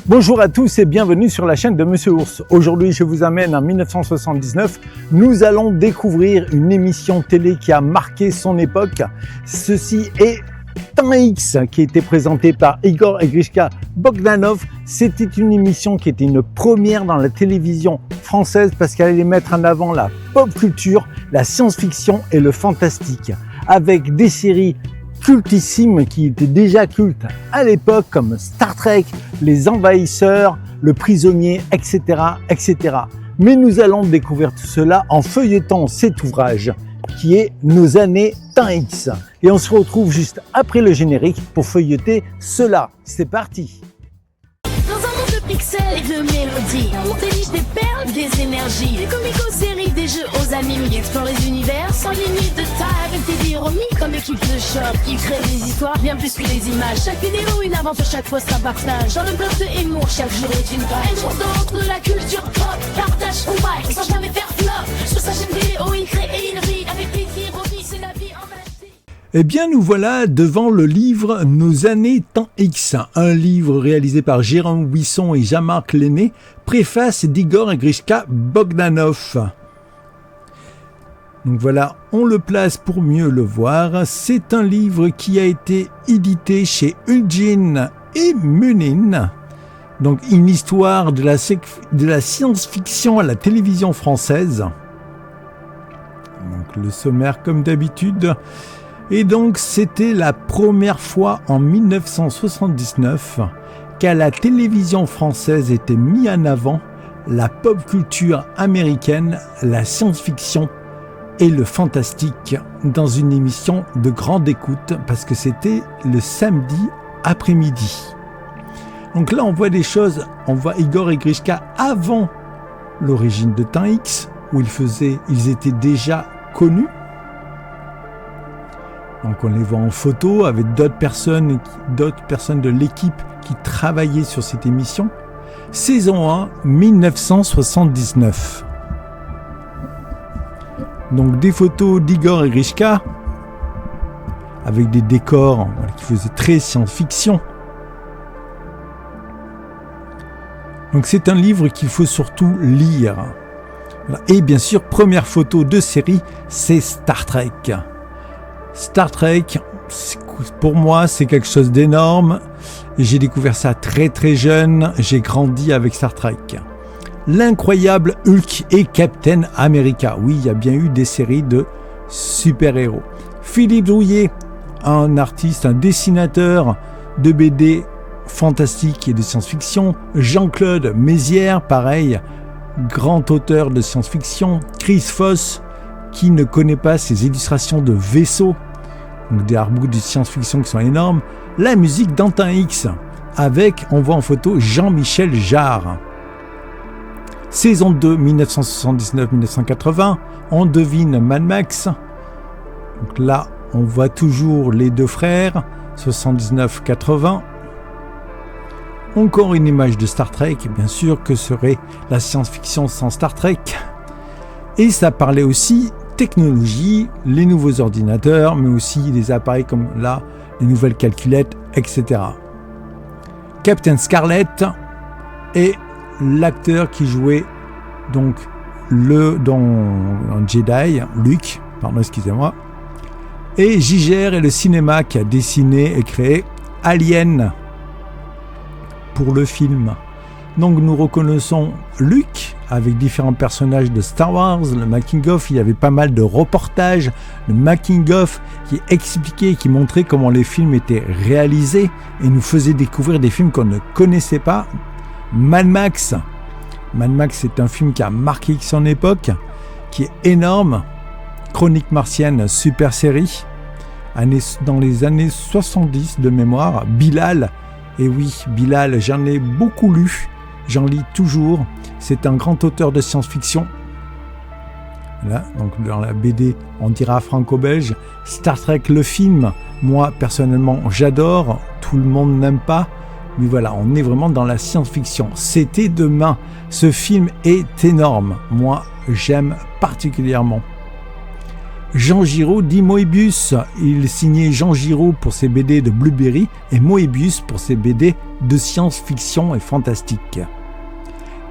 Bonjour à tous et bienvenue sur la chaîne de Monsieur Ours. Aujourd'hui, je vous amène en 1979. Nous allons découvrir une émission télé qui a marqué son époque. Ceci est Temps X, qui a été présenté par Igor et Grishka Bogdanov. C'était une émission qui était une première dans la télévision française parce qu'elle allait mettre en avant la pop culture, la science-fiction et le fantastique, avec des séries cultissimes qui étaient déjà cultes à l'époque, comme Star Trek, Les Envahisseurs, Le Prisonnier, etc., etc. Mais nous allons découvrir tout cela en feuilletant cet ouvrage qui est Nos années Temps X. Et on se retrouve juste après le générique pour feuilleter cela. C'est parti! Dans un monde de pixels et de mélodies, on déniche des perles, des énergies, des comiques aux séries, des jeux aux animes, qui explorent les univers sans limite de taille, avec des ironie comme équipe de choc. Ils créent des histoires bien plus que les images. Chaque vidéo une aventure, chaque fois ça partage. Dans le bloc de humour, chaque jour est une page. Dans de la culture pop, partage ou like, sans jamais faire flop. Sur sa chaîne vidéo, il crée et il vit avec des ironies, c'est la vie en HD. Eh bien, nous voilà devant le livre Nos années Temps X, un livre réalisé par Jérôme Buisson et Jean-Marc Lenné, préface d'Igor et Grishka Bogdanov. Donc voilà, on le place pour mieux le voir. C'est un livre qui a été édité chez Eugene et Munin. Donc une histoire de la science-fiction à la télévision française. Donc le sommaire comme d'habitude. Et donc c'était la première fois en 1979 qu'à la télévision française était mis en avant la pop culture américaine, la science-fiction et le fantastique dans une émission de grande écoute parce que c'était le samedi après-midi. Donc là on voit des choses, on voit Igor et Grishka avant l'origine de Temps X où ils étaient déjà connus. Donc on les voit en photo avec d'autres personnes de l'équipe qui travaillaient sur cette émission. Saison 1, 1979. Donc des photos d'Igor et Grishka avec des décors qui faisaient très science-fiction. Donc c'est un livre qu'il faut surtout lire. Et bien sûr, première photo de série, c'est Star Trek. Star Trek, pour moi, c'est quelque chose d'énorme. J'ai découvert ça très très jeune. J'ai grandi avec Star Trek. L'incroyable Hulk et Captain America. Oui, il y a bien eu des séries de super-héros. Philippe Drouillet, un artiste, un dessinateur de BD fantastique et de science-fiction. Jean-Claude Mézières, pareil, grand auteur de science-fiction. Chris Foss, qui ne connaît pas ces illustrations de vaisseaux, donc des artbooks de science-fiction qui sont énormes. La musique dans Temps X, avec, on voit en photo, Jean-Michel Jarre. Saison 2, 1979-1980, on devine Mad Max. Donc là, on voit toujours les deux frères, 79-80. Encore une image de Star Trek, bien sûr, que serait la science-fiction sans Star Trek. Et ça parlait aussi technologie, les nouveaux ordinateurs, mais aussi des appareils comme là, les nouvelles calculettes, etc. Captain Scarlet et l'acteur qui jouait donc dans Jedi, Luke, pardon, excusez-moi, et Giger et le cinéma qui a dessiné et créé Alien pour le film. Donc nous reconnaissons Luke avec différents personnages de Star Wars, le making-of, il y avait pas mal de reportages, le making-of qui expliquait, qui montrait comment les films étaient réalisés et nous faisait découvrir des films qu'on ne connaissait pas. Mad Max est un film qui a marqué son époque, qui est énorme. Chronique martienne, super série, dans les années 70 de mémoire. Bilal, et oui, Bilal, j'en ai beaucoup lu. J'en lis toujours. C'est un grand auteur de science-fiction. Là, donc dans la BD, on dira franco-belge. Star Trek, le film, moi personnellement, j'adore. Tout le monde n'aime pas. Mais voilà, on est vraiment dans la science-fiction. C'était demain. Ce film est énorme. Moi, j'aime particulièrement. Jean Giraud dit Moebius. Il signait Jean Giraud pour ses BD de Blueberry et Moebius pour ses BD de science-fiction et fantastique.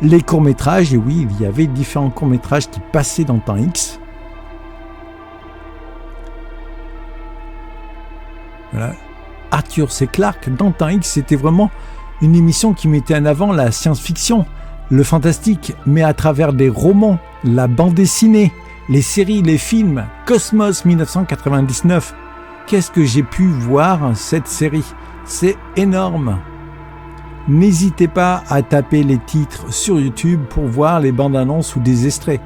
Les courts-métrages, et oui, il y avait différents courts-métrages qui passaient dans Temps X. Voilà. Arthur C. Clarke, dans Temps X, c'était vraiment une émission qui mettait en avant la science-fiction, le fantastique, mais à travers des romans, la bande dessinée, les séries, les films. Cosmos 1999. Qu'est-ce que j'ai pu voir cette série? C'est énorme. N'hésitez pas à taper les titres sur YouTube pour voir les bandes annonces ou des extraits.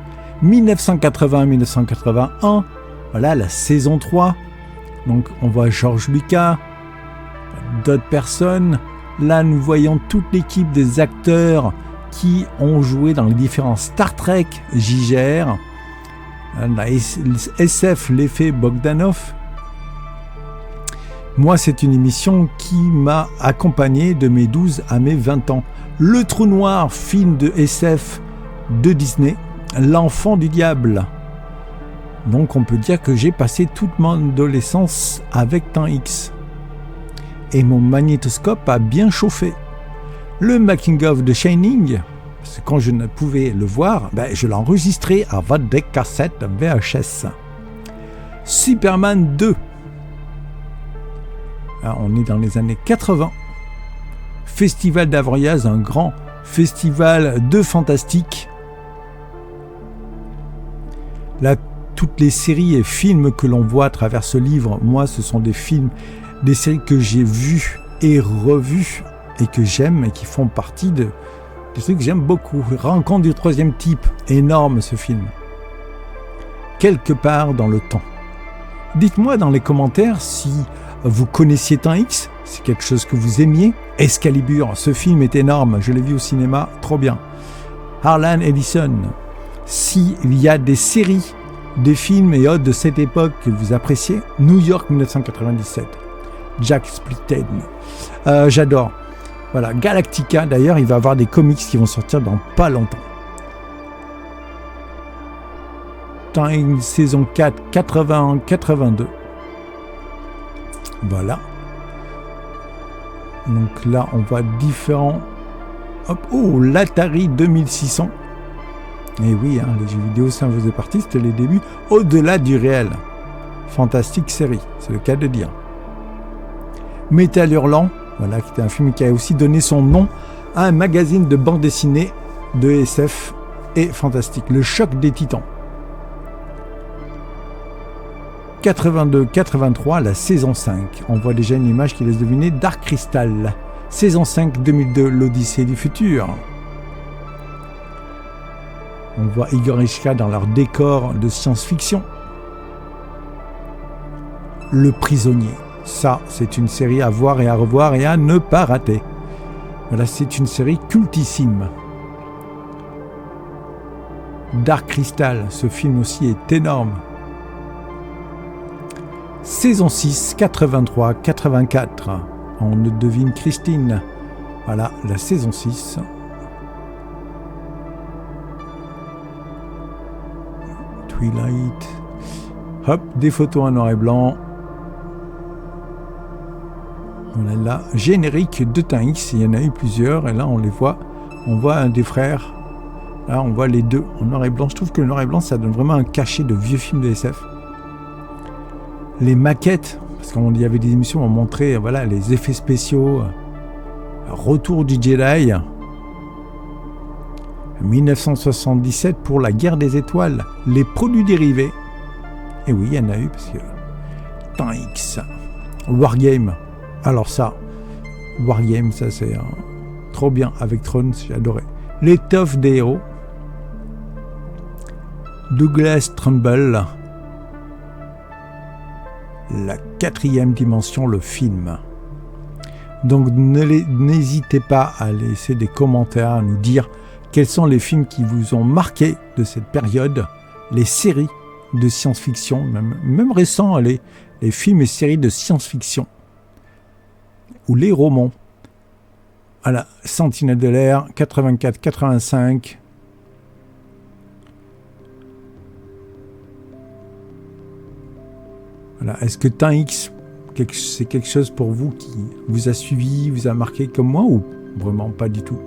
1980-1981, voilà la saison 3. Donc on voit George Lucas, d'autres personnes. Là nous voyons toute l'équipe des acteurs qui ont joué dans les différents Star Trek, JGR, la SF, l'effet Bogdanov. Moi, c'est une émission qui m'a accompagné de mes 12 à mes 20 ans. Le Trou Noir, film de SF de Disney, L'Enfant du Diable. Donc on peut dire que j'ai passé toute mon adolescence avec Temps X. Et mon magnétoscope a bien chauffé. Le making-of de Shining, parce que quand je ne pouvais le voir, je l'enregistrais à votre deck cassette VHS. Superman 2. Alors, on est dans les années 80. Festival d'Avoriaz, un grand festival de fantastique. Là, toutes les séries et films que l'on voit à travers ce livre, moi, ce sont des films, des séries que j'ai vues et revues et que j'aime et qui font partie des trucs que j'aime beaucoup. Rencontre du troisième type, énorme ce film. Quelque part dans le temps. Dites-moi dans les commentaires si vous connaissiez Temps X, c'est quelque chose que vous aimiez. Excalibur, ce film est énorme, je l'ai vu au cinéma, trop bien. Harlan Ellison, s'il y a des séries, des films et autres de cette époque que vous appréciez, New York 1997, Jack Spliced, j'adore. Voilà, Galactica, d'ailleurs, il va y avoir des comics qui vont sortir dans pas longtemps. Temps X, saison 4, 81-82. Voilà. Donc là, on voit différents... Hop, oh, l'Atari 2600. Et oui, les jeux vidéo, ça en faisait partie, c'était les débuts. Au-delà du réel. Fantastique série, c'est le cas de dire. Métal Hurlant, voilà, qui était un film qui a aussi donné son nom à un magazine de bande dessinée de SF et fantastique. Le Choc des Titans. 82-83, la saison 5. On voit déjà une image qui laisse deviner Dark Crystal. Saison 5, 2002, l'Odyssée du futur. On voit Igor Ishka dans leur décor de science-fiction. Le Prisonnier. Ça, c'est une série à voir et à revoir et à ne pas rater. Voilà, c'est une série cultissime. Dark Crystal, ce film aussi est énorme. Saison 6, 83-84. On devine Christine. Voilà, la saison 6. Twilight. Hop, des photos en noir et blanc. On a là, générique de Temps X, il y en a eu plusieurs, et là on les voit. On voit un des frères. Là, on voit les deux en noir et blanc. Je trouve que le noir et blanc, ça donne vraiment un cachet de vieux films de SF. Les maquettes, parce qu'il y avait des émissions où on montrait voilà, les effets spéciaux. Retour du Jedi. 1977 pour la guerre des étoiles. Les produits dérivés. Et oui, il y en a eu, parce que... Temps X. Wargame. Alors ça, Wargame, ça c'est trop bien. Avec Tron, j'ai adoré. L'étoffe des héros. Douglas Trumbull. La 4e dimension, le film. Donc n'hésitez pas à laisser des commentaires, à nous dire quels sont les films qui vous ont marqué de cette période, les séries de science-fiction, même récents, les films et séries de science-fiction, ou les romans. Voilà, Sentinelle de l'air, 84-85. Voilà. Est-ce que Temps X, c'est quelque chose pour vous qui vous a suivi, vous a marqué comme moi, ou vraiment pas du tout?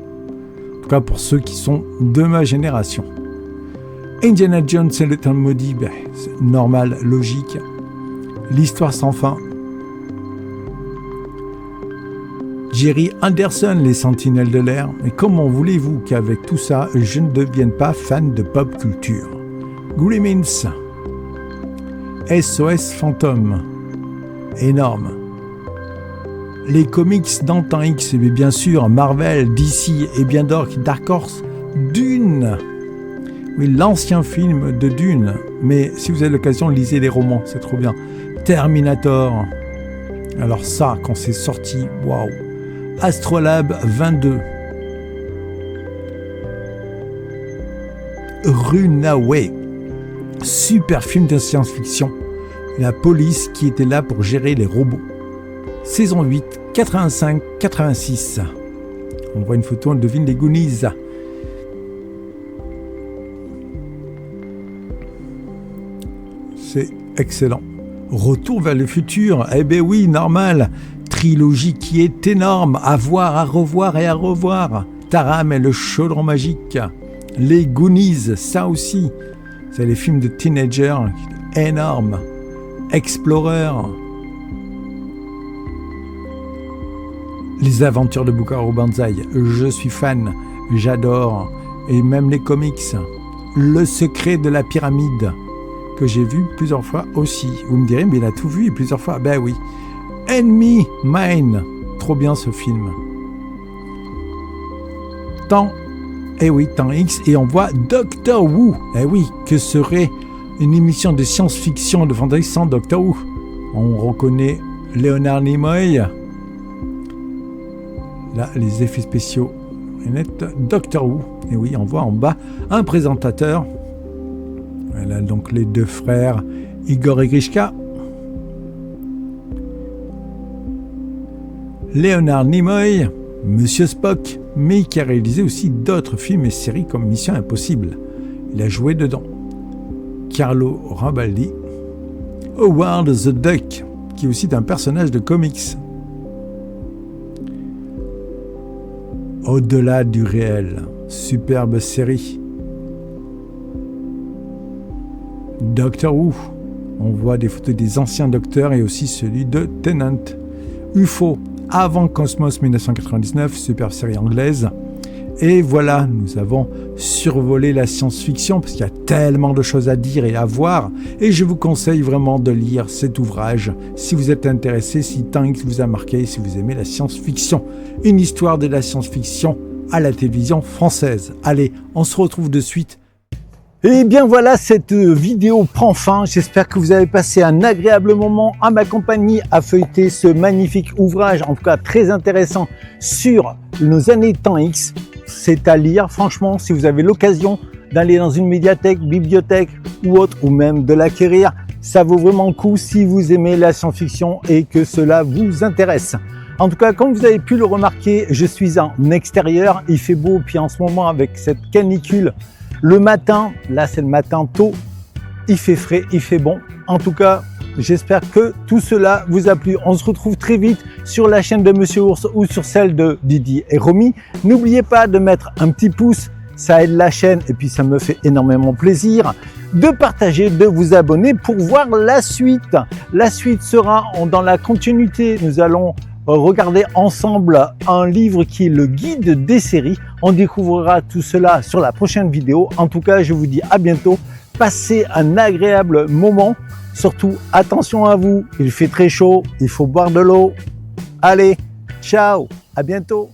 En tout cas, pour ceux qui sont de ma génération. Indiana Jones et le temps maudit, c'est normal, logique. L'histoire sans fin. Jerry Anderson, les Sentinelles de l'air. Mais comment voulez-vous qu'avec tout ça, je ne devienne pas fan de pop culture? Gremlins, SOS Fantôme, énorme. Les comics dans Temps X, mais bien sûr, Marvel, DC et bien d'autres, Dark Horse, Dune. Oui, l'ancien film de Dune. Mais si vous avez l'occasion, lisez les romans, c'est trop bien. Terminator. Alors ça, quand c'est sorti, waouh. Astrolabe 22. Runaway. Super film de science-fiction. La police qui était là pour gérer les robots. Saison 8, 85-86. On voit une photo, on devine les Goonies. C'est excellent. Retour vers le futur. Eh ben oui, normal. Trilogie qui est énorme. À voir, à revoir et à revoir. Taram et le chaudron magique. Les Goonies, ça aussi. C'est les films de teenagers énormes. Explorer. Les aventures de Buckaroo Banzai. Je suis fan. J'adore. Et même les comics. Le secret de la pyramide. Que j'ai vu plusieurs fois aussi. Vous me direz, mais il a tout vu plusieurs fois. Ben oui. Enemy Mine. Trop bien ce film. Temps X, et on voit Doctor Who. Eh oui, que serait une émission de science-fiction de fantasy sans Doctor Who? On reconnaît Leonard Nimoy. Là, les effets spéciaux. Doctor Who. Et oui, on voit en bas un présentateur. Voilà donc les deux frères Igor et Grishka. Leonard Nimoy, Monsieur Spock, mais qui a réalisé aussi d'autres films et séries comme Mission Impossible. Il a joué dedans. Carlo Rambaldi. Howard the Duck, qui est aussi un personnage de comics. Au-delà du réel, superbe série. Doctor Who, on voit des photos des anciens docteurs et aussi celui de Tennant. UFO, avant Cosmos 1999, super série anglaise. Et voilà, nous avons survolé la science-fiction parce qu'il y a tellement de choses à dire et à voir. Et je vous conseille vraiment de lire cet ouvrage si vous êtes intéressé, si Temps X vous a marqué, si vous aimez la science-fiction. Une histoire de la science-fiction à la télévision française. Allez, on se retrouve de suite. Et bien voilà, cette vidéo prend fin. J'espère que vous avez passé un agréable moment à ma compagnie à feuilleter ce magnifique ouvrage, en tout cas très intéressant, sur nos années Temps X. C'est à lire, franchement, si vous avez l'occasion d'aller dans une médiathèque, bibliothèque ou autre, ou même de l'acquérir, ça vaut vraiment le coup si vous aimez la science-fiction et que cela vous intéresse. En tout cas, comme vous avez pu le remarquer, je suis en extérieur, il fait beau, puis en ce moment avec cette canicule, le matin, là c'est le matin tôt, il fait frais, il fait bon. En tout cas, j'espère que tout cela vous a plu. On se retrouve très vite sur la chaîne de Monsieur Ours ou sur celle de Didi et Romy. N'oubliez pas de mettre un petit pouce, ça aide la chaîne et puis ça me fait énormément plaisir. De partager, de vous abonner pour voir la suite. La suite sera dans la continuité. Nous allons regarder ensemble un livre qui est le guide des séries. On découvrira tout cela sur la prochaine vidéo. En tout cas, je vous dis à bientôt. Passez un agréable moment. Surtout, attention à vous. Il fait très chaud. Il faut boire de l'eau. Allez, ciao, à bientôt.